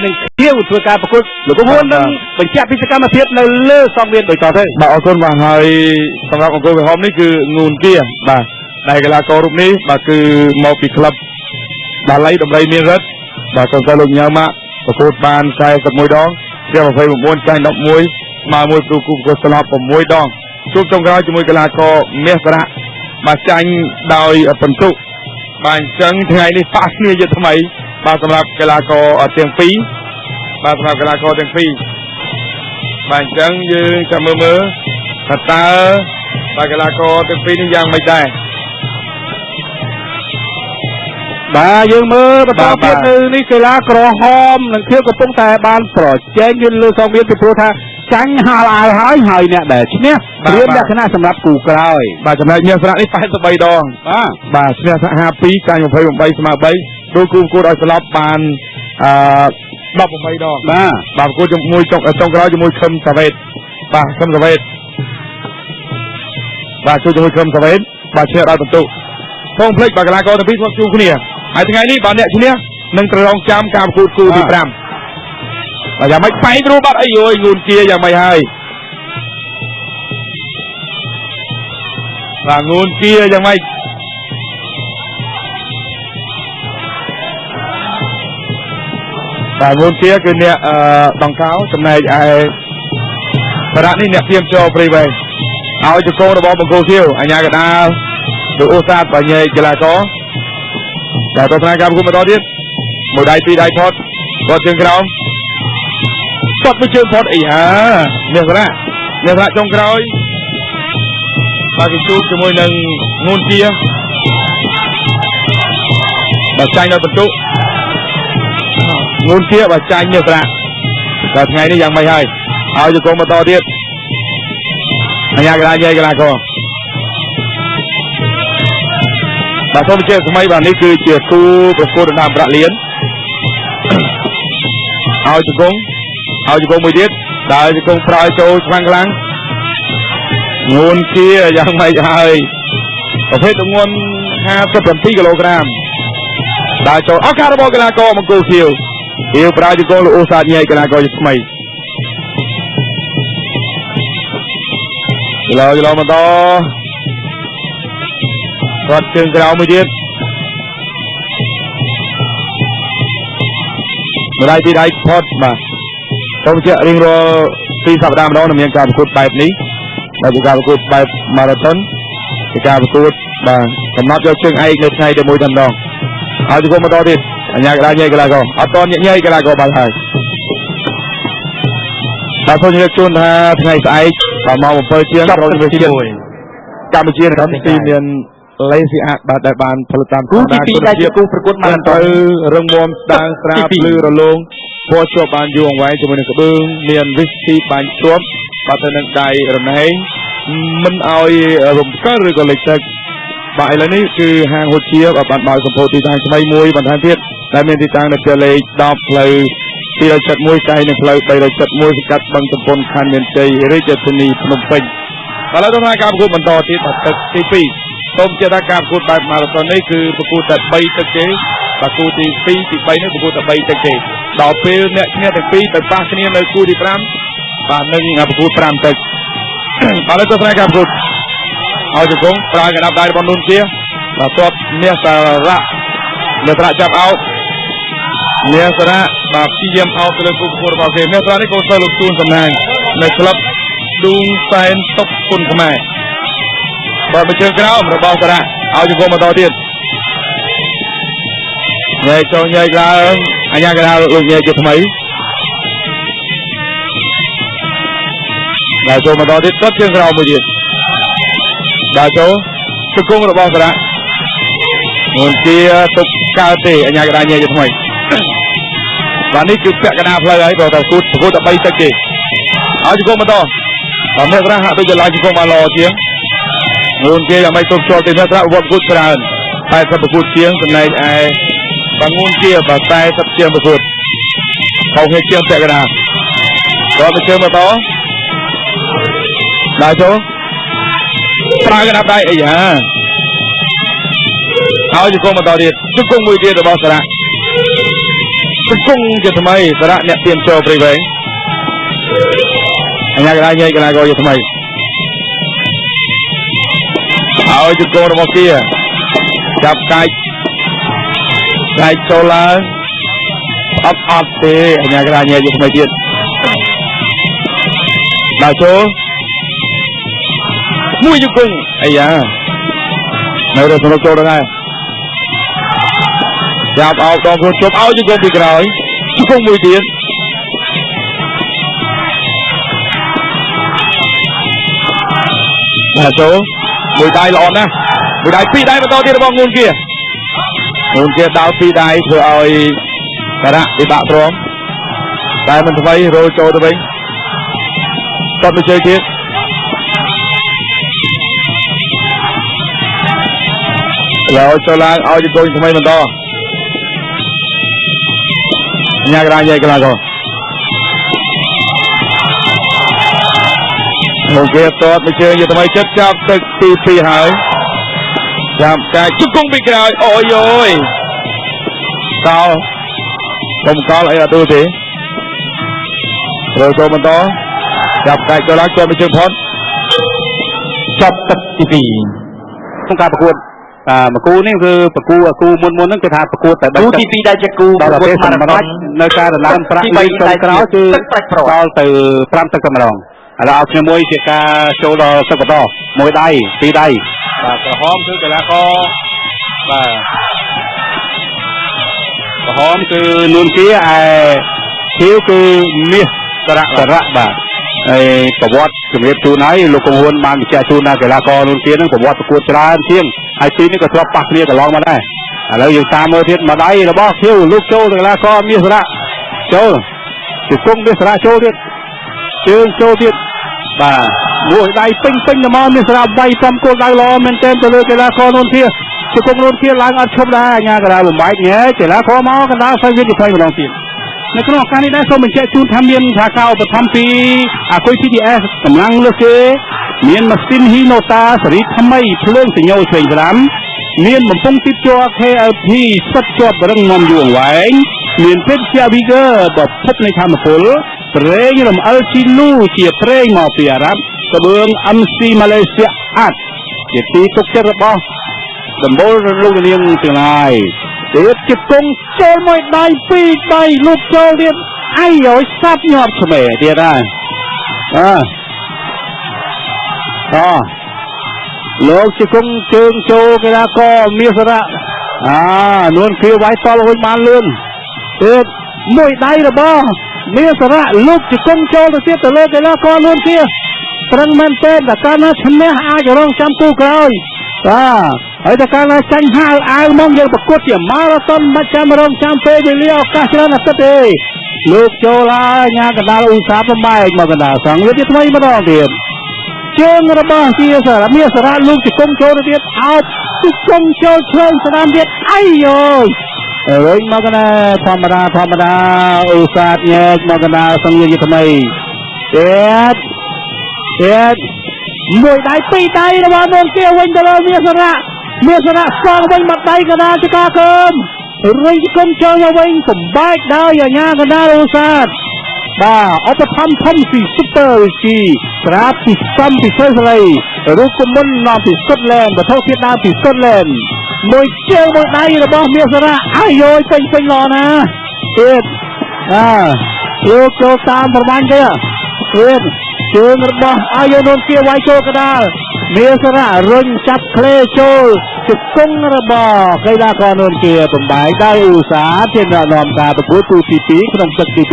នឹងធៀវធ្វើការប្រកួតលោកគួរនឹងបញ្ជាក់ពីសកម្មភាពនៅលើសងមានដូចតទៅបាទអរគុណបាទហើយសម្រាប់អង្គរក្រហមនេះគឺងូនគៀបាទដែលកីឡាកររូបនេះបាទគឺមកពីក្លឹបបាឡៃដំរីមានរិទ្ធបាទសូមលោកញ៉ៅម៉ាក់ប្រកួតបាន41ដងជា29ចាញ់11ស្មើមួយគ្រូគូប្រកួតស្លាប់6ដងជួបចុងក្រោយជាមួយកីឡាករមាសសារៈបាទចាញ់ដោយបន្ទុកបាទអញ្ចឹងថ្ងៃនេះប៉ះគ្នាជាថ្មីបាទសម្រាប់កីឡាករទាំងពីរបាទសម្រាប់កីឡាករទាំងពីរបាទអញ្ចឹងយើងចាំមើលថាតើបាទកីឡាករទាំងពីរនេះយ៉ាងម៉េចដែរបាទយើងមើលបន្តទៀតនៅនេះកីឡាក្រហមនឹងធៀបកំពុងតែបានប្រជែងយឺនលើសងមានពីព្រោះថាចាញ់ហាលអាវហើយអ្នកដែលឈ្នះព្រៀបលក្ខណៈសម្រាប់គូក្រោយបាទចំណែកមានសារៈនេះ83ដងបាទឈ្នះ52ចាញ់28ស្មើ3ដូចគូប្រកួតឲ្យស្លាប់បាន18ដងបាទប្រកួតជាមួយចុងក្រោយជាមួយខឹមសាវ៉េតបាទខឹមសាវ៉េតបាទជួយជាមួយខឹមសាវ៉េតបាទឈ្នះដោយបន្ទុកផងភ្លេចបាទកីឡាករទាំងពីរគាត់ជួបគ្នាហើយថ្ងៃនេះបាទអ្នកឈ្នះនឹងត្រូវរងចាំការប្រកួតគូទី5បាទយ៉ាងម៉េចបែករួចបាត់អីយយងូនជាយ៉ាងម៉េចហើយបាទងូនជាយ៉ាងម៉េចបាទងូនជាគឺអ្នកដង្កោចំណែកឯសារៈនេះអ្នកធៀមចូលព្រៃវែងឲ្យជង្គង់របស់បង្គោលខៀវអញ្ញាកដាលលោកអូសាទបញ្ញាកីឡាករតែទស្សនាការប្រកួតបន្តទៀតមួយដៃពីរដៃផុតគាត់ជើងក្រោមគាត់មួយជើងផុតអីហាអ្នកសារៈចុងក្រោយបាទគេជួបជាមួយនឹងងូនជាបាទចាញ់ដល់បន្ទុកងូនជាបាទចាញ់អ្នកសារៈដល់ថ្ងៃនេះយ៉ាងម៉េចហើយឲ្យជង្គង់បន្តទៀតអញ្ញាកដាលកីឡាករបាទសូមជម្រាបថ្មីបាទនេះគឺជាគូប្រកួតដណ្ដើមប្រាក់លានឲ្យជង្គង់មួយទៀតដើរជង្គង់ប្រោយចូលខ្លាំងងួនជាយ៉ាងម៉េចហើយប្រភេទទម្ងន់57គីឡូក្រាមដើរចូលឱកាសរបស់កីឡាករមង្គលខៀវប្រោយជង្គង់លោកអូសាទញ៉ៃកីឡាករថ្មីច្រឡំបន្តគាត់ជើងក្រោមមួយទៀតម្ដាយពីដៃផុតបាទសូមជម្រាបរៀងរាល់ពីសប្តាហ៍ម្ដងមានការប្រកួតបែបនេះដែលជាការប្រកួតបែបម៉ារ៉ាតុនជាការប្រកួតបាទកំណត់យកជើងឯកនៅថ្ងៃតែមួយតែម្ដងហើយជង្គង់បន្តទៀតអញ្ញាកដាលញ៉ៃកីឡាករអត់តញញ៉ៃកីឡាករបាល់ហើយបាទសូមជម្រាបជូនថាថ្ងៃស្អែកបាទម៉ោង7ជាងក្រុមវិទ្យាកម្ពុជានៅក្នុងទីមានលេស៊ីអាបាទដែលបានផលិតតាមគូទី2ដែលជាគូប្រកួតបានទៅរឹងមាំស្ដាងស្រាលភ្លឺរលោងពណ៌ជាប់បានយូរអង្វែងជាមួយនឹងក្បឿងមានវិសទីបាញ់ជាប់បាទទៅនឹងដៃរណែងមិនឲ្យរំកិលឬក៏លេចទឹកបាទឥឡូវនេះគឺហាងហូជាបានបើកសម្ពោធទីតាំងថ្មីមួយបន្ថែមទៀតដែលមានទីតាំងនៅផ្ទះលេខ10ផ្លូវ271កែនឹងផ្លូវ371សង្កាត់បឹងទំពុនខណ្ឌមានជ័យរាជធានីភ្នំពេញឥឡូវដំណើរការប្រកួតបន្តទៀតទឹកទី2សូមជម្រាបថាការប្រកួតបែបម៉ារ៉ាតុននេះគឺប្រកួតតែ3ទឹកទេបាទគូទី2ទី3នេះប្រកួតតែ3ទឹកទេដល់ពេលអ្នកឈ្នះទាំងពីរទៅប៉ះគ្នានៅគូទី5បាទនឹងប្រកួត5ទឹកបាទលើទស្សនាការប្រកួតឲ្យជង្គង់ប្រើកណ្ដាប់ដៃរបស់នួនជាបាទទាត់មាសសារៈចាប់អោតមាសសារៈបាទព្យាយាមអោតទៅលើគូប្រកួតរបស់គេមាសសារៈនេះកូនសិស្សលោកជួនសំណាងនៅក្លឹបឌូងសែនតុកគុណខ្មែរបាទជើងក្រោមរបស់សារៈឲ្យជង្គង់បន្តទៀតញ៉ៃចូលញ៉ៃឡើងអញ្ញាកដាលលោកញ៉ៃជាថ្មីដល់ចូលបន្តទៀតគាត់ជើងក្រោមមួយទៀតដល់ចូលជង្គង់របស់សារៈមុនជាទុកកើតទេអញ្ញាកដាលញ៉ៃជាថ្មីបាទនេះគឺពាក់កណ្ដាលផ្លូវហើយដល់ទៅគូប្រកួតតែ3ទឹកទេឲ្យជង្គង់បន្តបាទមេប្រាហាក់ដូចជាឡើងជង្គង់បានល្អជាងនួនជាយ៉ាងម៉េចទប់ជាប់ទីនេះត្រាក់វត្តប្រកួតច្រើន80ប្រកួតជាងចំណែកឯបាទនួនជាបាទ40ជាងប្រកួតខុសគ្នាជាងពាក់កណ្ដាលគាត់ទៅជើងបន្តដល់ចូលប្រើកណ្ដាប់ដៃអីយ៉ាហើយជង្គង់បន្តទៀតជង្គង់មួយទៀតរបស់សារៈ គង់ជាថ្មីសារៈអ្នកទៀមចូលព្រៃវែងអញ្ញាកន្លែងញែកកន្លែងក៏ជាថ្មីឲ្យជង្គង់របស់kiaចាប់កាច់ចូលឡើងអត់ទេអញ្ញាកន្លែងញែកជាថ្មីទៀតដល់ចូលមួយជង្គង់អាយ៉ានៅរត់ចូលដល់ហើយចាប់អោបដងខ្លួនជប់ឲ្យជង្គង់ពីក្រោយជង្គង់មួយទៀតដល់ចូលមួយដៃល្អណាស់មួយដៃពីរដៃបន្តទៀតរបស់ងួនkiaដល់ពីរដៃធ្វើឲ្យសារៈពិបាកទ្រាំតែមិនថ្មីរោចូលទៅវិញគាត់ទៅជើទៀតแล้วចូលឡើងឲ្យជង្គង់ថ្មីបន្តញ៉ាកន្លែងញ៉ៃកន្លែងក៏មកគេតតទៅជើងយកថ្មីចិត្តចាប់ទឹកទី2ហើយចាប់កាយជង្គង់ពីក្រោយអូយអូយកោកុំកោអីអត់ទូទេរើចូលបន្តចាប់កាយចូលឡើងចូលទៅជើងផុតចាប់ទឹកទី2ក្នុងការប្រកួតមកគូនេះគឺប្រគូមុនហ្នឹងគេថាប្រកួតតែគូទី2ដែលជាគូប្រកួតស្មារតីនៅការដណ្ដើមប្រាក់ទី3ចុងក្រោយគឺដល់ទៅ5ទឹកកម្ដងឥឡូវឲ្យខ្ញុំមួយជាការចូលដល់ទឹកបន្តមួយដៃពីរដៃបាទក្រហមគឺកីឡាករបាទក្រហមគឺនួនជាឯខៀវគឺមាសសារៈបាទហើយប្រវត្តិជំរាបជូនហើយលោកកងហ៊ុនបានបញ្ជាក់ជូនថាកីឡាករនួនជានឹងប្រវត្តិប្រកួតច្រើនជាងហើយទីនេះក៏ធ្លាប់ប៉ះគ្នាកន្លងមកដែរឥឡូវយើងតាមមើលទៀតមួយដៃរបស់ខៀវលោកចូលទៅកីឡាករមាសសារៈចូលជង្គង់មាសសារៈចូលទៀតជើងចូលទៀតបាទមួយដៃពេញទៅមកមាសសារៈវាយចំគោលដៅល្អមែនទែនទៅលើកីឡាករនួនជាជង្គង់នួនជាឡើងអត់ឈប់ដែរអាញាកណ្ដាលបំបែកញ៉ែកីឡាករមកកណ្ដាលផ្សេងទៀតម្ដងទៀតនៅក្នុងឱកាសនេះដែរសូមបញ្ជាក់ជូនថាមានថាការឧបត្ថម្ភពីអាគុយ TDS កម្លាំងលើគេមានម៉ាស៊ីន Hinota សេរីថ្មីភ្លើងសញ្ញោឆ្វេងស្ដាំមានបំពង់ទីបជ័រ KLP ស្វិតជាប់រឹងមាំយូរអង្វែងមានពេទ្យ Viger ប្រភពនៃធម្មពលប្រេងរំអិលជីលូជាប្រេងមកពីអារ៉ាប់ក្បឿង MC Malaysia Art ជាទីទុកចិត្តរបស់ដំបូលលោកនាងទាំងឡាយទៀតជង្គង់ចូលមួយដៃពីរដៃលុបចូលទៀតអាយឲ្យសាប់ញាប់ឆ្មេទៀតហើយលោកជង្គង់ជើងចូលកីឡាករមាសសារៈនួនគ្រាវាយតលវិញបានលឿនទៀតមួយដៃរបស់មាសសារៈលុបជង្គង់ចូលទៅទៀតទៅលើកីឡាករនួនគ្រាប្រឹងមែនទេតែកាលណាឈ្នះអាចរងចាំគូក្រោយហើយតែកាលណាចាញ់ហាលអាវមកយើងប្រកួតជាម៉ារ៉ាតុនមិនចាំរងចាំពេលវេលាឱកាសច្រើនណាស់ទេលោកចូលហើយញ៉ាកណ្ដាលឧស្សាហ៍បំបែកមកកណ្ដាលសងវាថ្មីម្ដងទៀតជើងរបស់ជាសារមាសសារៈលោកជង្គង់ចូលទៅទៀតអោបជង្គង់ចូលឆ្លើយស្ដាំទៀតអាយវិញមកកណ្ដាលធម្មតាឧស្សាហ៍ញែកមកកណ្ដាលសងវាថ្មីទៀតមួយដៃពីរដៃរបស់នួនជាវិញទៅលើមាសសារៈសងវិញមកដៃកណ្ដាលចកាកើមរុញជង្គង់ចូលមកវិញបំបែកដោយអាញាកណ្ដាលឧស្សាហ៍បាទឧបត្ថម្ភធំពី Super Whisky ក្រាបពីសំពីសេសលីរូបគំនុននាំពីស្កុតឡែនវត្ថុធាតុដើមពីស្កុតឡែនមួយជើងមួយដៃរបស់មាសសារៈអាយពេញល្អណាស់ទៀតលោកចូលតាមប្រមាញ់ទៀតជើងរបស់អាយនួនជាវាយចូលកណ្ដាលមាសសារៈរុញចាប់ក្លេចូលជង្គង់របស់កីឡាករនួនជាបំបែកដោយឧស្សាហ៍ជាអ្នកនាំការប្រកួតទូទី2ក្នុងទឹកទី2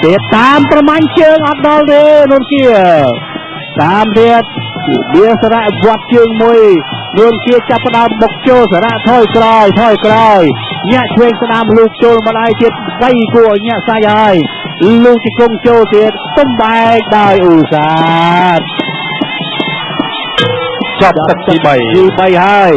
ទៀតតាមប្រមាញ់ជើងអត់ដល់ទេនួនជាតាមទៀតមាសសារៈវាត់ជើងមួយនួនជាចាប់ផ្ដើមបុកចូលសារៈថយក្រោយញាក់ឆ្វេងស្ដាំលូកចូលម្ដាយទៀតវៃគួរញាក់សាច់ហើយលោកជង្គង់ចូលទៀតទំបែកដោយឧស្សាហ៍ចាប់ទឹកទី3ហើយ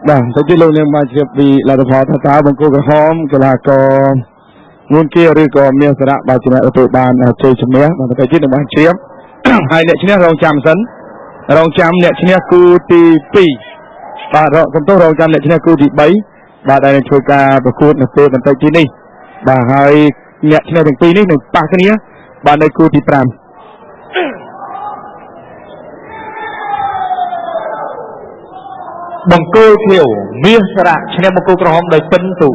บ បាទទៅទីលោកនាងបានជ្រាបពីលទ្ធផលថាតើបង្គោលក្រហមកីឡាករនួនគៀឬក៏មានសារៈបើជំនះទទួលបានជ័យជំនះបាទទៅទៀតនឹងបានជ្រាប ហើយអ្នកឈ្នះរងចាំសិនរងចាំអ្នកឈ្នះគូទី2បាទសំទោសរងចាំអ្នកឈ្នះគូទី3បាទដែលនឹងធ្វើការប្រកួតនៅពេលបន្តិចទៀតនេះបាទហើយអ្នកឈ្នះទាំងពីរនេះនឹងប៉ះគ្នាបាទនៅគូទី5 បង្គោលខៀវមាសសារៈឈ្នះបង្គោលក្រហមដោយពិនទូ